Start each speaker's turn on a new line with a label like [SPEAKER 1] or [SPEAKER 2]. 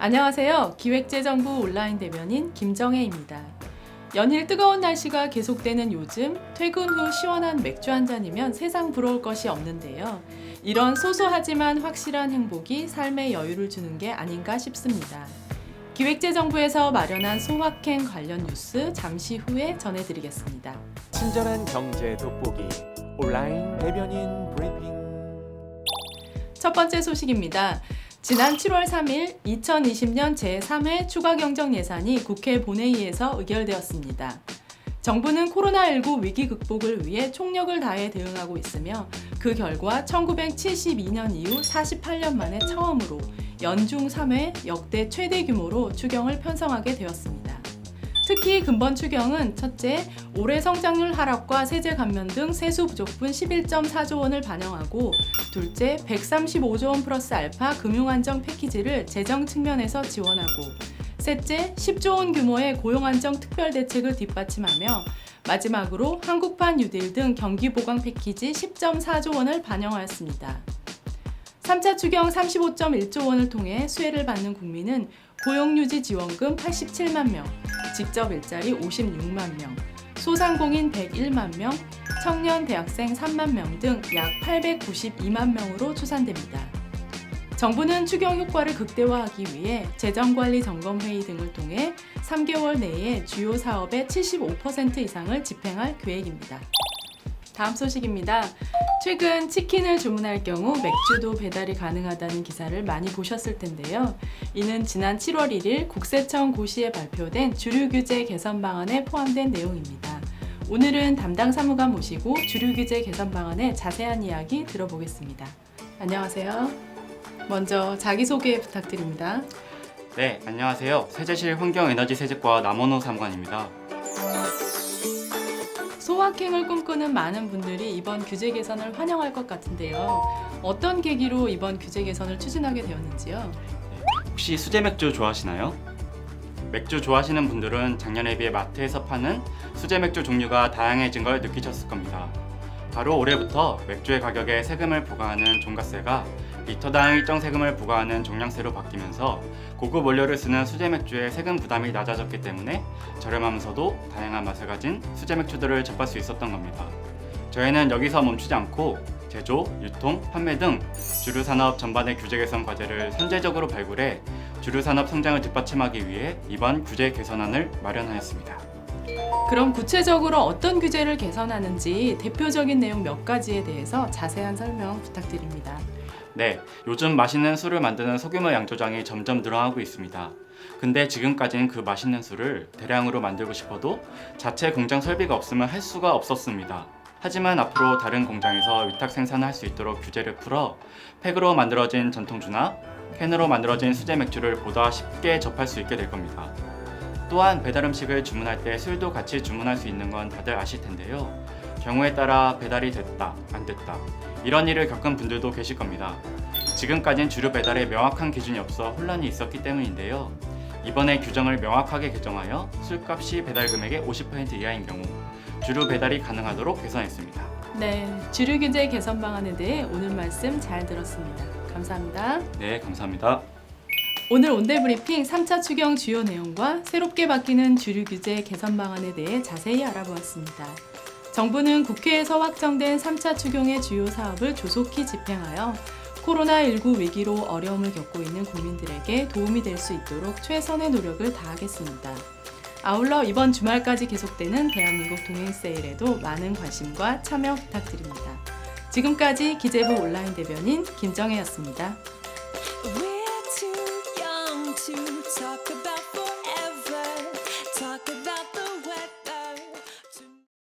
[SPEAKER 1] 안녕하세요. 기획재정부 온라인 대변인 김정혜입니다. 연일 뜨거운 날씨가 계속되는 요즘 퇴근 후 시원한 맥주 한 잔이면 세상 부러울 것이 없는데요. 이런 소소하지만 확실한 행복이 삶의 여유를 주는 게 아닌가 싶습니다. 기획재정부에서 마련한 소확행 관련 뉴스 잠시 후에 전해드리겠습니다.
[SPEAKER 2] 친절한 경제 돋보기 온라인 대변인 브리핑.
[SPEAKER 1] 첫 번째 소식입니다. 지난 7월 3일 2020년 제3회 추가경정 예산이 국회 본회의에서 의결되었습니다. 정부는 코로나19 위기 극복을 위해 총력을 다해 대응하고 있으며 그 결과 1972년 이후 48년 만에 처음으로 연중 3회 역대 최대 규모로 추경을 편성하게 되었습니다. 특히 근본 추경은 첫째, 올해 성장률 하락과 세제 감면 등 세수 부족분 11.4조 원을 반영하고 둘째, 135조 원 플러스 알파 금융안정 패키지를 재정 측면에서 지원하고 셋째, 10조 원 규모의 고용안정 특별대책을 뒷받침하며 마지막으로 한국판 뉴딜 등 경기보강 패키지 10.4조 원을 반영하였습니다. 3차 추경 35.1조 원을 통해 수혜를 받는 국민은 고용유지 지원금 87만 명, 직접 일자리 56만 명, 소상공인 101만 명, 청년 대학생 3만 명 등 약 892만 명으로 추산됩니다. 정부는 추경 효과를 극대화하기 위해 재정관리 점검회의 등을 통해 3개월 내에 주요 사업의 75% 이상을 집행할 계획입니다. 다음 소식입니다. 최근 치킨을 주문할 경우 맥주도 배달이 가능하다는 기사를 많이 보셨을 텐데요. 이는 지난 7월 1일 국세청 고시에 발표된 주류 규제 개선 방안에 포함된 내용입니다. 오늘은 담당 사무관 모시고 주류 규제 개선 방안의 자세한 이야기 들어보겠습니다. 안녕하세요. 먼저 자기소개 부탁드립니다.
[SPEAKER 3] 네, 안녕하세요. 세제실 환경에너지세제과 남원호 사무관입니다.
[SPEAKER 1] 소확행을 꿈꾸는 많은 분들이 이번 규제 개선을 환영할 것 같은데요. 어떤 계기로 이번 규제 개선을 추진하게 되었는지요?
[SPEAKER 3] 혹시 수제 맥주 좋아하시나요? 맥주 좋아하시는 분들은 작년에 비해 마트에서 파는 수제 맥주 종류가 다양해진 걸 느끼셨을 겁니다. 바로 올해부터 맥주의 가격에 세금을 부과하는 종가세가 리터당 일정 세금을 부과하는 종량세로 바뀌면서 고급 원료를 쓰는 수제 맥주의 세금 부담이 낮아졌기 때문에 저렴하면서도 다양한 맛을 가진 수제 맥주들을 접할 수 있었던 겁니다. 저희는 여기서 멈추지 않고 제조, 유통, 판매 등 주류 산업 전반의 규제 개선 과제를 선제적으로 발굴해 주류 산업 성장을 뒷받침하기 위해 이번 규제 개선안을 마련하였습니다.
[SPEAKER 1] 그럼 구체적으로 어떤 규제를 개선하는지 대표적인 내용 몇 가지에 대해서 자세한 설명 부탁드립니다.
[SPEAKER 3] 네, 요즘 맛있는 술을 만드는 소규모 양조장이 점점 늘어나고 있습니다. 근데 지금까지는 그 맛있는 술을 대량으로 만들고 싶어도 자체 공장 설비가 없으면 할 수가 없었습니다. 하지만 앞으로 다른 공장에서 위탁 생산을 할 수 있도록 규제를 풀어 팩으로 만들어진 전통주나 캔으로 만들어진 수제 맥주를 보다 쉽게 접할 수 있게 될 겁니다. 또한 배달 음식을 주문할 때 술도 같이 주문할 수 있는 건 다들 아실 텐데요. 경우에 따라 배달이 됐다, 안 됐다 이런 일을 겪은 분들도 계실 겁니다. 지금까지는 주류 배달에 명확한 기준이 없어 혼란이 있었기 때문인데요. 이번에 규정을 명확하게 개정하여 술값이 배달 금액의 50% 이하인 경우 주류 배달이 가능하도록 개선했습니다.
[SPEAKER 1] 네, 주류 규제 개선 방안에 대해 오늘 말씀 잘 들었습니다. 감사합니다.
[SPEAKER 3] 네, 감사합니다.
[SPEAKER 1] 오늘 온대 브리핑 3차 추경 주요 내용과 새롭게 바뀌는 주류 규제 개선 방안에 대해 자세히 알아보았습니다. 정부는 국회에서 확정된 3차 추경의 주요 사업을 조속히 집행하여 코로나19 위기로 어려움을 겪고 있는 국민들에게 도움이 될 수 있도록 최선의 노력을 다하겠습니다. 아울러 이번 주말까지 계속되는 대한민국 동행 세일에도 많은 관심과 참여 부탁드립니다. 지금까지 기재부 온라인 대변인 김정혜였습니다.
[SPEAKER 4] We're too young to talk about